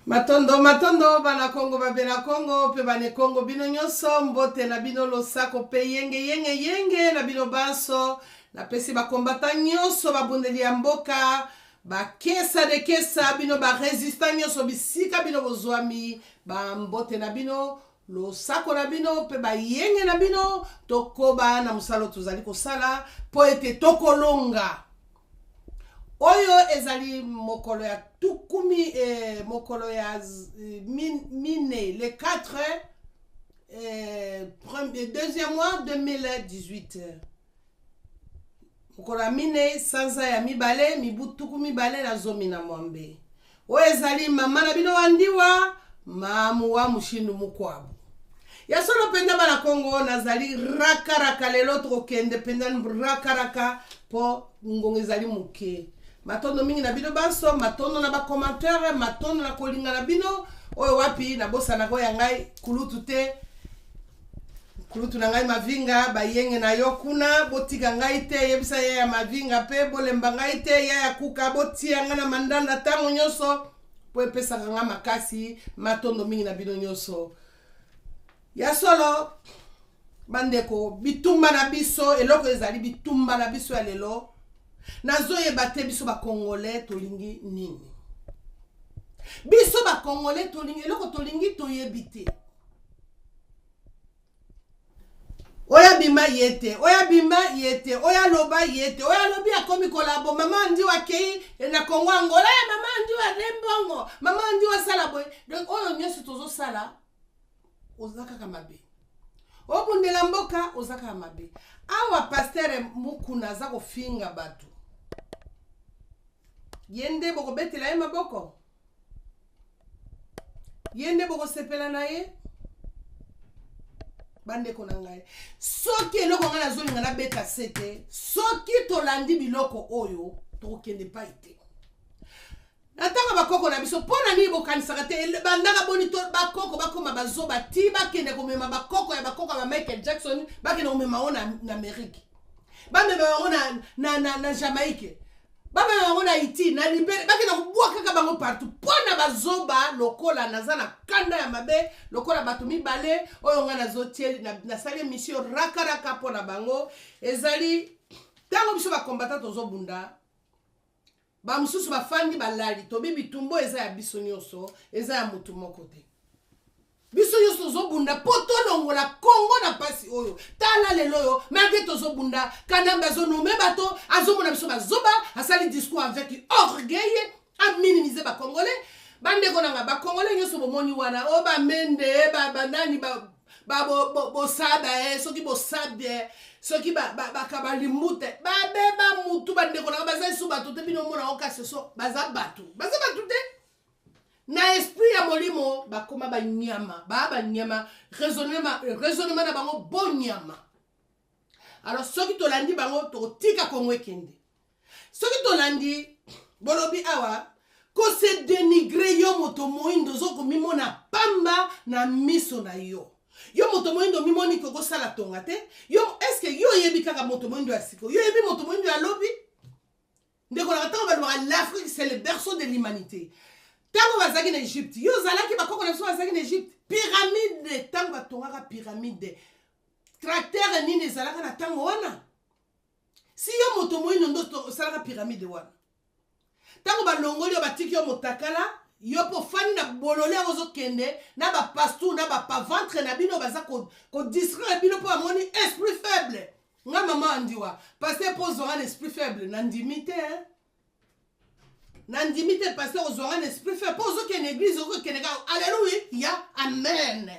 Matondo matondo bana Kongo babena Kongo pe bane Kongo bino nyoso mbote na bino losako pe yenge na bino baso na pesi ba kombata nyoso babundeli ya mboka ba kesa de kesa bino ba resistant nyoso bisika bino bozwami ba mbote na bino losako na bino pe ba yenge na bino tokoba na musalo tuzali kosala po ete tokolonga. Oyo ezali mokolo ya tukumi mokolo ya mine le 4 deuxième mois 2018 mokolo ya mine sanza ya mibale mibu tukumi bale na zomi na mwambe. Oyo ezali mama na bino wandiwa mamu wa mushindu mukwabu ya solo penda bana Kongo nazali raka lelo trokende penda raka po ngongo ezali muke. Matondo mingi na bino baso, matondo na ba commentaire, matondo na kolinga na bino, oyo wapi na bosa na ko ya ngai kulutu te. Kulutu na ngai mavinga ba yenge na yo kuna botika ngai te yebisa ya mavinga pe bolemba ngai te ya kuka botia nga na mandanda tango nyoso po epesa nga makasi matondo mingi na bino nyoso. Ya solo bandeko bitumba na biso eloko ezali bitumba na biso ya lelo. Nazoye bate biso ba Congolais tolingi nini? Biso ba Congolais tolingi eloko tolingi toyebite. Oya bima yete, oya loba yete, oya lobi akomi kolabo mama ndi wa kei na Kongo Angola, mama ndi wa Rembongo, mama ndi wa sala boy. Donc oyo nyoso tozo sala ozaka kamabe. Obundela mboka ozaka kamabe. Awa pasteur mukuna za kofinga batu. Yende boko betela ye maboko. Yende boko sepela na ye. Bande kona ngai. Soki eloko nga na zoli nga na beta sete. Soki tolandi biloko oyo. Tokende pa ite. Natanga bakoko na biso. Pona ni bokanisaka te. Bandaka boni to bakoko bakoma bazoba. Ti bakende komema bakoko ya bakoko ya Michael Jackson. Bakende komema ona na Amerike. Bamema ona na Jamaïque. Bamema ona Haiti. Na Libéria. Bakende kubuwa kaka bango partout. Pona bazoba lokola nazana kanda ya mabe. Lokola batu mibale. Oyo nga nazotieli. Na sali mission raka pona bango. Ezali. Tango biso bakombata tozo bunda. Ba mususu bafandi balali tobi bitumbo eza ya biso nyoso eza ya mutu moko te. Biso nyoso zobunda poto longola Kongo na pasi oyo tala lelo yo malgré tozobunda kanamba zonome bato azomona biso bazoba asali discours avec orgueil a minimiser ba Congolais bande konanga ba Congolais nyoso bomoni wana o ba mende ba banani ba bo saba soki bo sabe soki ba kabalimute ba beba mutu bande konanga baza su bato te bino mona okase so baza batu te na esprit ya molimo bakoma ba nyama raisonnement na bango bon nyama. Alors soki tolandi bango totika Kongo ekende soki tolandi bolobi awa ko se dénigrer yo moto moindo zoko mimona pamba na miso na yo. Yo moto moindo mimoni koko sala tonga te. Yo est-ce que yo yebi kaka moto moindo ya siko? Yo yebi moto moindo ya lobi? Ndeko na tango ba l'Afrique c'est le berceau de l'humanité. Tango bazaki na Egypte. Yo zalaki bakoko na so bazaki na Egypte. Pyramide tango batongaka pyramide. Tracteur nini zalaka na tango wana? Si yo moto moindo ndo salaka pyramide wana. Tango ba longoli yo batiki yo motakala yo po fani na bolole azo kende na ba pastou na ba paventre na bino baza ko distraire bino po amoni esprit faible nga mama andiwa pasteur po zo un esprit faible na ndimite pasteur zo un esprit faible po zo kende église zo kende ka alléluia amen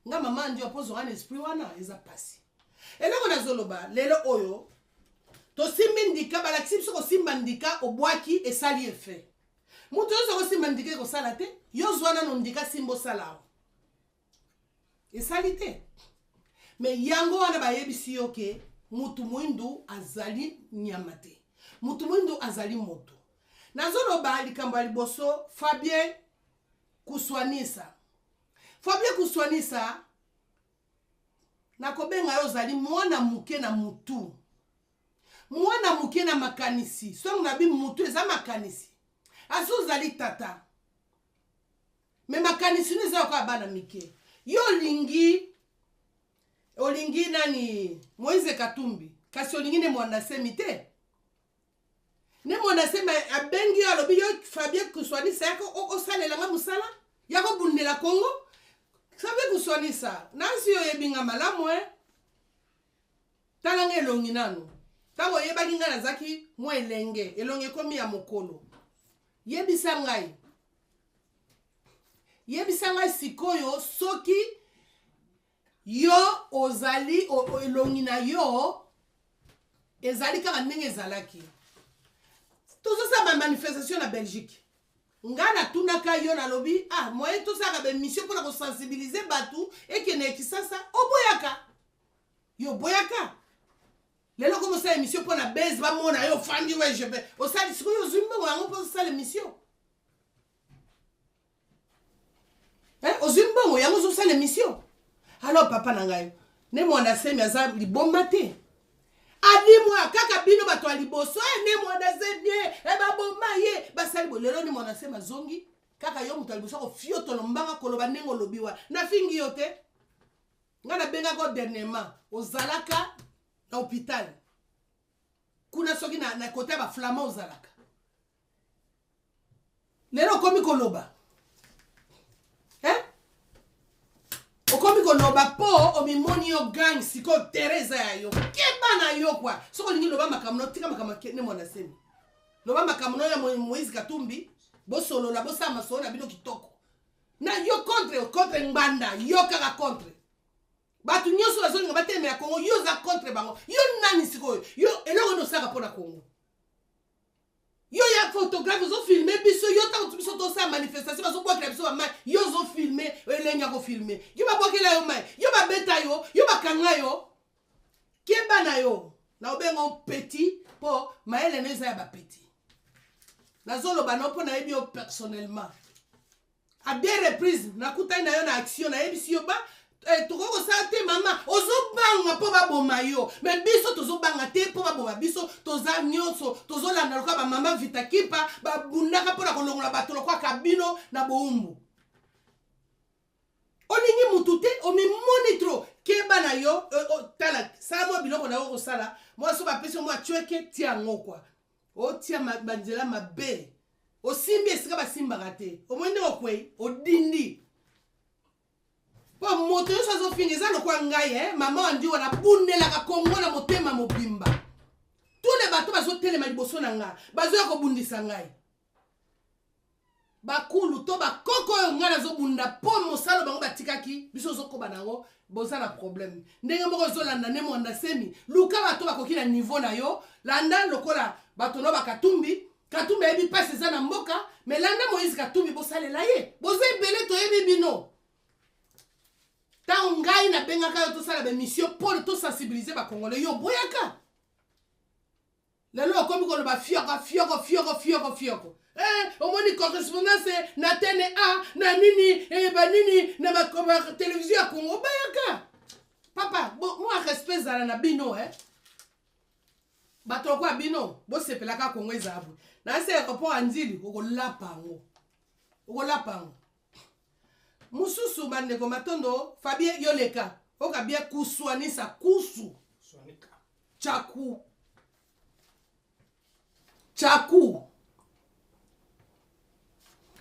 nga mama andiwa po zo un esprit wana eza pasi eloko na zoloba lelo oyo to simbindika balakisi so simbandika obwaki esali effet. Mutu yo so simbandika ko sala te, yo zwana no ndika simbo sala. Esali te. Me yango wana bayebisi yo ke mutu mwindu azali nyamate. Mutu mwindu azali moto. Nazoloba likambo ya liboso Fabien Kuswanisa. Fabien Kuswanisa nakobenga yo zali mwana muke na mutu. Mwana muke na makanisi. So na bi mutu eza makanisi. Azozali tata. mais makanisi neza kwa bana mike yo olingi nani Moïse Katumbi kasi olingi ne mwanasemi te ne mwanasema abengi alobi yo Fabien kuswanisa yako osalela nga musala yako bundela Congo Fabien kuswanisa nansi yo yebinga malamu talanga elongi nanu tango yebaki nga nazaki mwa elenge elongi komi ya mokolo yebisa ngai sikoyo soki yo ozali elongi na yo ezali kaka ndenge ezalaki tozosa ba manifestation na Belgique nga natunaka yo nalobi moye tosaka ba mission mpona kosensibiliser batu ekene ekisasa oboyaka yo boyaka lelo komo sa émission mpona base bamona yo fandi we je vais osali sikoyo ozwi mbongo yango mpo osala émission ozwi mbongo yango ozosala émission alors papa na ngai ne mwana semi aza libomba te adimwa kaka bino bato ya liboso ne mwana sebie baboma ye basali bolelo ni mwana sema zongi kaka yo muto ya liboso ko fiotolo mbanga koloba ndenge olobiwa na fingi yo te nga na benga ko dernièrement ozalaka na hôpital kuna soki na côté ba flamand ozalaka lelo komi koloba okomi koloba po omimoni yo gang siko Teresa ya yo keba na yo kwa soko lingi loba makamno tika makamno ne mwana semi loba makamno ya Moïse Katumbi bosolo la bosama sona bino kitoko na yo contre nganda yo kaka contre batu nyoso bazonga bateme ya Congo yo za contre bango yo nani siko yo eloko no saka pona Congo yo ya photographe zo filmer biso yo ta biso to sa manifestation bazo bwa biso ba mai yo zo filmer elenya ko filmer yo ba bokela yo mai yo ba beta yo ba kanga yo keba na yo na obengo petit po maele neza ya ba petit nazolo ba no po na yebi yo personnellement à des reprises na kutai na yo na action na yebi si yo ba tokoko sa te mama ozobanga po baboma yo mais biso tozobanga te po baboma biso toza nyonso tozolanda lokola ba mama vitakipa babundaka po na kolongola bato lokola kabino na boumbu olingi mutu te omimoni tro keba na yo tala sala mo biloko na yo kosala mo so bapesi mo achweke tia ngo kwa otia banzela mabe osimbi esika basimbaka te omwende okwei odindi po moto yo sazo fingi za lokwa ngai mama wandi wana bundelaka Kongo na motema mobimba tous les bateaux bazo telema liboso na nga bazo ya kobundisa ngai bakulu to bakoko yo nga nazo bunda po mosalo bango batikaki biso zokoba nango boza na problème ndenge moko zolanda ne monda semi luka bato bakoki na niveau na yo landa lokola bato no bakatumbi Katumbi ebi passe za na mboka mais landa Moïse Katumbi bosalela ye boza ebele to yebi bino ta ngai na benga ka to sala be mission pour to sensibiliser ba congolais yo boyaka lelo komi ko ba fioko omoni correspondance na tene a na nini ba nini na ba télévision ya Congo bayaka papa moi respect zala na bino bato kwa bino bo sepelaka Congo ezabu na se rapport anzili okolapango mususu bandeko matondo Fabien yoleka okabia kuswanisa kusu swanika chaku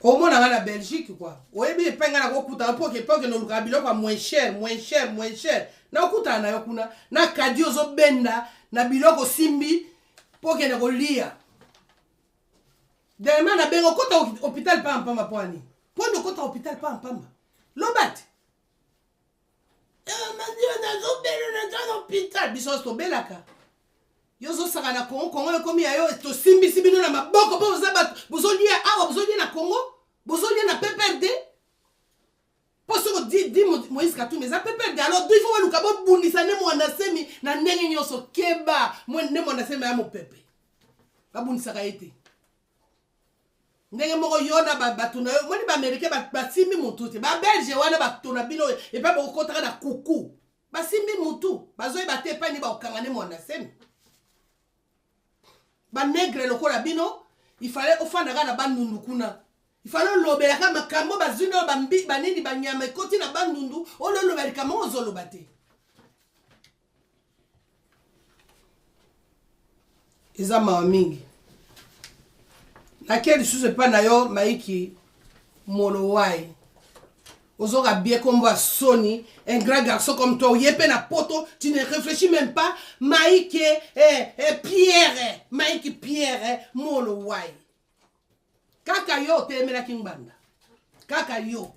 omona na Belgique quoi oyebi penga na kokuta poke no lukabilo kwa moins cher na okuta na yokuna na kadi ozo benda na biloko simbi poke na kolia demain na bengo kota hôpital pa mpamba poani pondo kota hôpital pa mpamba lobati mandio na zo belo na hôpital biso to belaka yozo saka na Congo komi ayo to simbi bino na maboko bo zabat bozolia awa bozolia na Congo bozolia na PPRD poso di Moïse Katumbi za PPRD alors il faut luka bo bundisa ne mwana semi na ndenge nyoso keba ne mwana semi ya mopepe babundisa ka ete ndenge moko yona bato na yo moni ba américain basimbi mutu te ba belge wana bato na bino e pa bokotaka na kuku basimbi mutu bazoyi bate pa ni ba okanga ne mwana semi ba negre lokola bino il fallait ofanda kana bandundu kuna il fallait lobela ka makambo bazuno bambi banini banyama ekoti na bandundu olo lobela kama ozoloba te eza mawa mingi nakeli susu epa na yo maiki molowai ozoka bien kombo a soni un grand garçon comme toi yepe na poto tu ne réfléchis même pas maiki Pierre maiki Pierre molowai kaka yo temelaki ngbanda kaka yo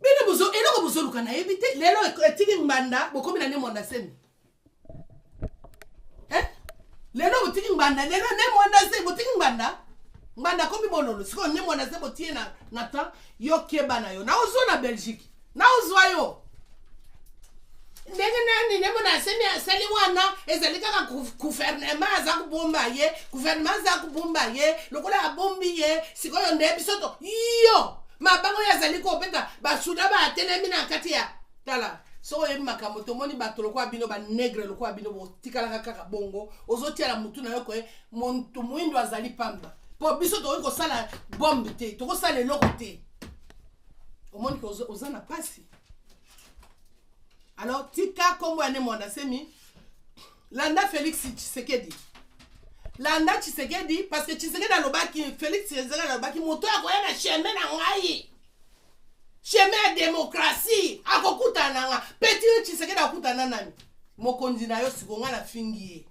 bino buzo eloko buzoluka na yebite lelo etiki ngbanda bokomi na nemo ndasemi lelo botiki ngbanda lelo nemo ndase botiki ngbanda komi bololo siko nemo ndase botie na ta yo keba na yo na ozo na Belgique na ozwa yo ndenge nani nemo ndasemi asali wana ezali kaka gouvernement aza kubomba ye gouvernement aza kubomba ye lokola abombi ye sikoyo nde bisoto yo mabango yazali kopeta basuda ba atelemi na kati ya tala so e makambo tomoni bato lokwa bino ba negre lokwa bino botikala kaka bongo ozotia la mutu na yo ko muntu muindo azali pamba po biso to ko sala bombe te to ko sala eloko te omoni ko ozana pasi alors tika kombo ane monda semi landa Félix Tshisekedi landa Tshisekedi parce que Tshisekedi alobaki Félix Tshisekedi alobaki moto akoya na chemin na ngai chemin ya démocratie akokutana nga petit Tshisekedi akutana nani mokonzi na yo sikonga na fingi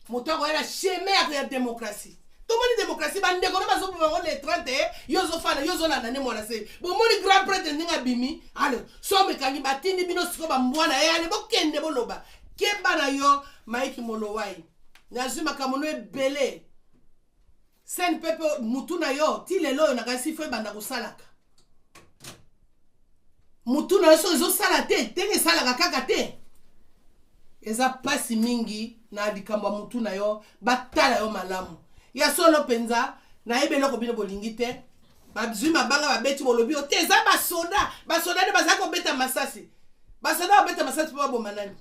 moto akoya na chemin ya démocratie tomoni démocratie bandeko na bazo bango le 30 yozo fana yozo na nane mwana se bomoni grand prêtre ndinga bimi ale so mekangi batindi bino siko ba mbwana yale bokende boloba keba na yo maiki molowai nazuma kamono ebele sen pepe mutu na yo ti lelo na kasi fo banda kosalaka mutu na yo so zo sala te tenge sala kaka te eza pasi mingi na likambo mutu na yo batala yo malamu ya solo penza na ebeloko bino bolingi te bazwi mabanga babeti bolobi o te eza basoda de bazako beta masasi basoda beta masasi po baboma nani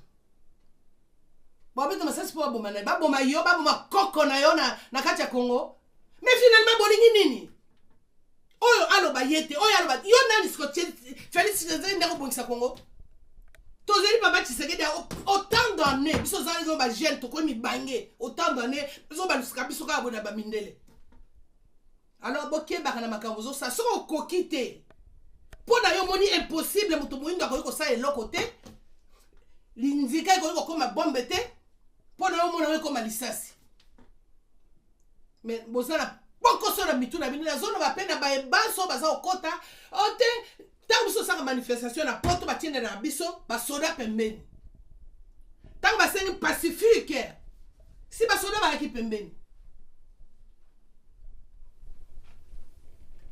babeta masasi po baboma nani baboma yo baboma koko na yo na kati ya Congo mais finalement bolingi nini oyo aloba yete oyo aloba yo nani siko Félix Tshisekedi ndako bongisa Congo tozeli papa Tshisekedi autant d'années biso zali zo ba jeune to ko mi bange autant d'années biso ba lusika biso ka bona ba mindele alors boke ba kana makambo zo sa so kokite pona yo moni impossible muto moindo ko sa eloko te linzika ko koma bombe te pona yo mona ko lisasi mais bozala boko so na mituna bino zone ba pena ba ebaso baza okota ote tant biso saka manifestation na poto batiende na biso basoda pembeni tant basengi pacifique si basoda ba ki pembeni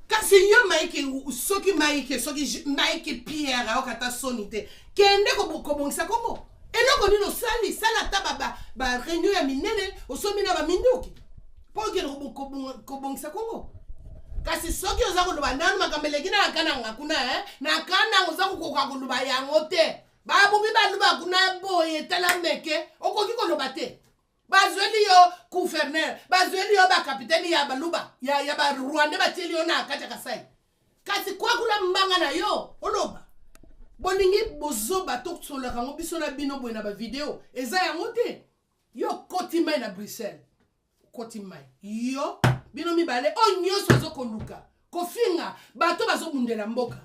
kasi yo maiki soki maiki Pierre okata sonite kende ko bongisa Congo eloko nino sala ta ba réunion ya minene osomina ba minduki po ke ko bongisa Congo kasi soki oza koloba nanu makambeleki na kananga kuna na kananga oza kokoka koloba yango te babubi baluba kuna boye tala meke okoki koloba te bazweli yo gouverneur bazweli yo bakapiteni ya baluba ya ba Rwanda bateli yo na kati kasai kasi kwa kula mbanga na yo oloba boningi bozoba toksola kango biso na bino boye na ba video eza yango te yo kotimai na Bruxelles kotimai yo bino mibale o nyoso zo koluka kofinga bato bazo mundela mboka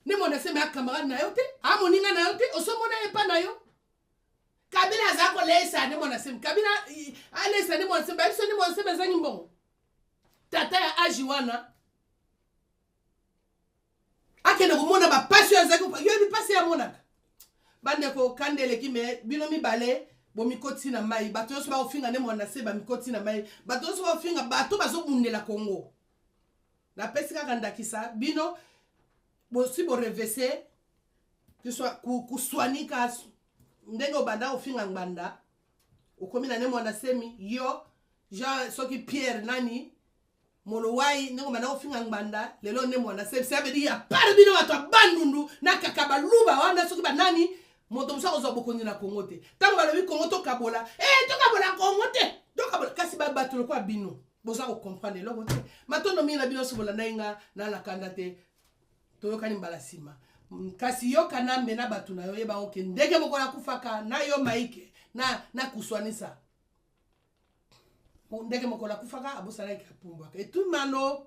ni mona sema ya camarade na yo te amoninga na yo te osomona epa na yo Kabila za ko lesa ni mona sema Kabila alesa ni mona sema biso ni mona sema zangi mbongo tata ya ajiwana akene ko mona ba passion za ko yo bi pasi ya mona bande ko kandele kime bino mibale bo mikoti na mai bato so ba ofinga ne mona seba mikoti na mai bato so ba ofinga bato bazo mundela Congo na pesika kandakisa bino bo si bo reverser que soit kuswanika ndenge obanda ofinga ngbanda ukomi na ne mona semi yo ja soki Pierre nani molowai ndenge obanda ofinga ngbanda lelo ne mona semi ça veut dire ya par bino bato bandundu na kakabaluba wana soki ba nani moto musa ozo bokonzi na Congo te tango balobi Congo to kabola to kabola Congo te to kabola kasi ba bato lokwa bino boza ko comprendre eloko te matondo mingi na bino so bolanda nga na lakanda te toyokani mbala nsima kasi yokana mbena bato na yo yeba oke ndenge moko nakufaka na yo maike na kuswanisa ndenge moko nakufaka abosalaki apumbwaka etumano